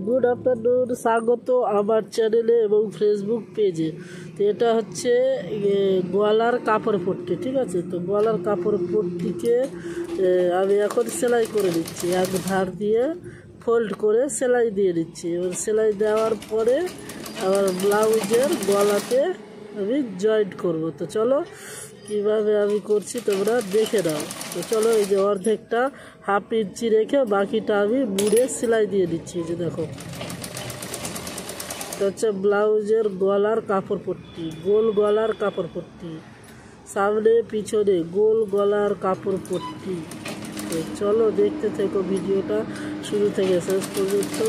Good afternoon, স্বাগত আমার চ্যানেলে এবং ফেসবুক পেজে। তো এটা হচ্ছে গলার কাপড় পট্টি, ঠিক আছে। তো গলার কাপড় পট্টিকে আমি এখন সেলাই করে দিচ্ছি, এক ধার দিয়ে ফোল্ড করে সেলাই দিয়ে দিচ্ছি। এবার সেলাই দেওয়ার পরে আবার ব্লাউজের গলাতে আমি জয়েন্ট করব। তো চলো কীভাবে আমি করছি তোমরা দেখে নাও। তো চলো, এই যে অর্ধেকটা হাফ ইঞ্চি রেখে বাকিটা আমি মুড়ে সেলাই দিয়ে দিচ্ছি। এই যে দেখো, এটা হচ্ছে ব্লাউজের গলার কাপড় পট্টি, গোল গলার কাপড় পট্টি, সামনে পিছনে গোল গলার কাপড় পট্টি। তো চলো দেখতে থেকো ভিডিওটা শুরু থেকে শেষ পর্যন্ত।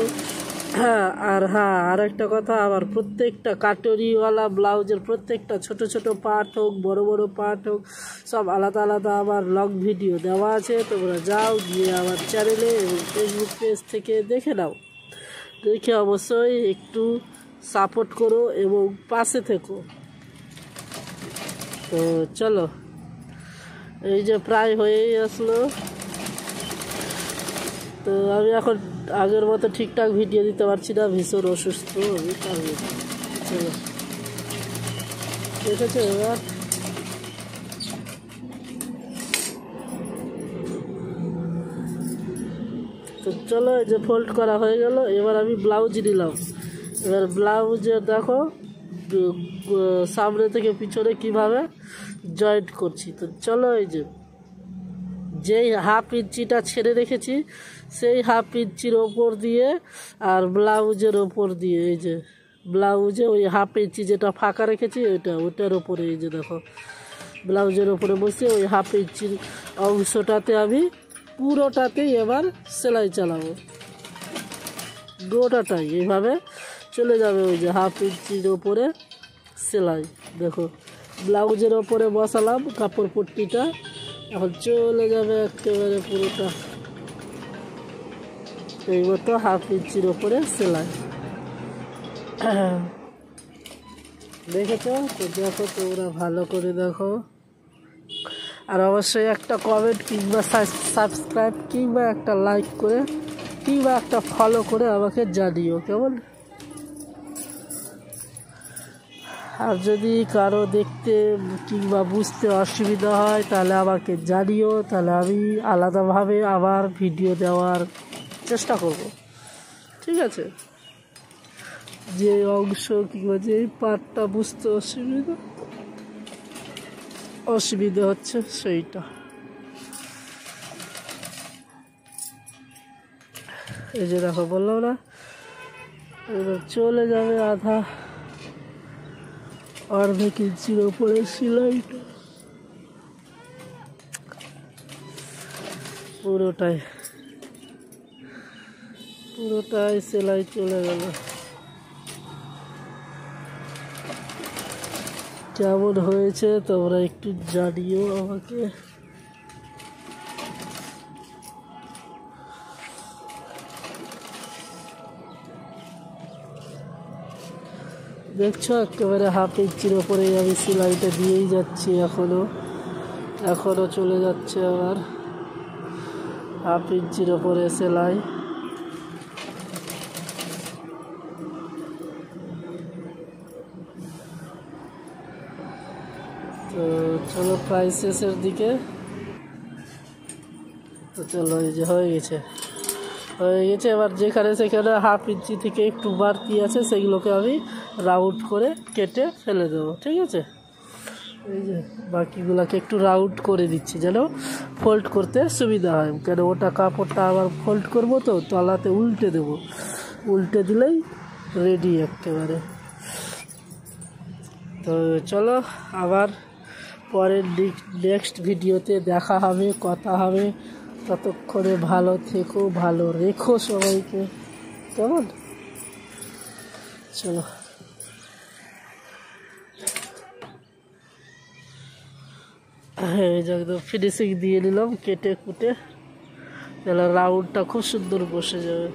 আর একটা কথা, আবার প্রত্যেকটা কাটরিওয়ালা ব্লাউজের প্রত্যেকটা ছোট ছোট পার্ট হোক বড় বড় পার্ট হোক, সব আলাদা আলাদা আবার লং ভিডিও দেওয়া আছে। তোমরা যাও, গিয়ে আমার চ্যানেলে এবং ফেসবুক পেজ থেকে দেখে নাও। দেখে অবশ্যই একটু সাপোর্ট করো এবং পাশে থেকো। তো চলো, এই যে প্রায় হয়েই আসলো। তো আমি এখন আগের মতো ঠিকঠাক ভিডিও দিতে পারছি না, ভীষণ অসুস্থ আমি। চলো, ঠিক আছে। এবার তো চলো, এই যে ফোল্ড করা হয়ে গেল। এবার আমি ব্লাউজ নিলাম। এবার ব্লাউজে দেখো সামনে থেকে পিছনে কিভাবে জয়েন্ট করছি। তো চলো, এই যে যেই হাফ ইঞ্চিটা ছেড়ে রেখেছি সেই হাফ ইঞ্চির ওপর দিয়ে আর ব্লাউজের ওপর দিয়ে, এই যে ব্লাউজে ওই হাফ ইঞ্চি যেটা ফাঁকা রেখেছি ওটার ওপরে, এই যে দেখো ব্লাউজের ওপরে বসে ওই হাফ ইঞ্চির অংশটাতে আমি পুরোটাতেই এবার সেলাই চালাবো। গোটাটাই এইভাবে চলে যাবে, ওই যে হাফ ইঞ্চির ওপরে সেলাই। দেখো ব্লাউজের ওপরে বসালাম কাপড় পট্টিটা, এখন চলে যাবে একেবারে পুরোটা এই মতো হাফ ইঞ্চির ওপরে সেলাই। দেখেছো? তো দেখো, তোমরা ভালো করে দেখো। আর অবশ্যই একটা কমেন্ট কিংবা সাবস্ক্রাইব কিংবা একটা লাইক করে কিংবা একটা ফলো করে আমাকে জানিও, কেমন? আর যদি কারো দেখতে কিংবা বুঝতে অসুবিধা হয় তাহলে আমাকে জানিও, তাহলে আমি আলাদাভাবে আবার ভিডিও দেওয়ার চেষ্টা করব, ঠিক আছে। যে অংশ কিংবা যে পার্টটা বুঝতে অসুবিধা হচ্ছে সেইটা, এই যে দেখো বললাম না, এবার চলে যাবে অর্ধেক ইঞ্চির ওপরে সেলাইটা পুরোটাই সেলাই চলে গেল। কেমন হয়েছে তোমরা একটু জানিও আমাকে। দেখছো, একেবারে হাফ ইঞ্চির ওপরে আমি সেলাইটা দিয়েই যাচ্ছি, এখনো চলে যাচ্ছে আবার হাফ ইঞ্চির ওপরে সেলাই। তো চলো প্রায় শেষের দিকে। তো চলো, এই যে হয়ে গেছে। এবার যেখানে সেখানে হাফ ইঞ্চি থেকে একটু বাড়তি আছে সেগুলোকে আমি রাউন্ড করে কেটে ফেলে দেবো, ঠিক আছে। এই যে বাকিগুলোকে একটু রাউন্ড করে দিচ্ছি যেন ফোল্ড করতে সুবিধা হয়, কেন ওটা কাপড়টা আবার ফোল্ড করবো তো তলাতে উল্টে দেবো, উল্টে দিলেই রেডি একেবারে। তো চলো, আবার পরের নেক্সট ভিডিওতে দেখা হবে, কথা হবে। ততক্ষণে ভালো থেকো, ভালো রেখো সবাইকে, কেমন? চলো, এই যে একদম ফিনিশিং দিয়ে নিলাম কেটে কুটে, তাহলে রাউন্ডটা খুব সুন্দর বসে যাবে।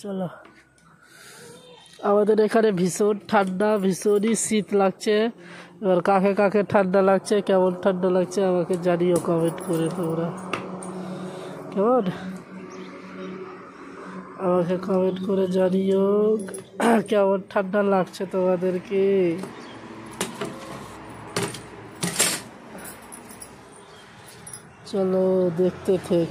চলো, আমাদের এখানে ভীষণ ঠান্ডা, ভীষণই শীত লাগছে। এবার কাকে কাকে ঠান্ডা লাগছে, কেমন ঠান্ডা লাগছে আমাকে জানিও কমেন্ট করে তোমরা। কেমন আমাকে কমেন্ট করে জানিও কেমন ঠান্ডা লাগছে তোমাদেরকে। চলো দেখতে থাক।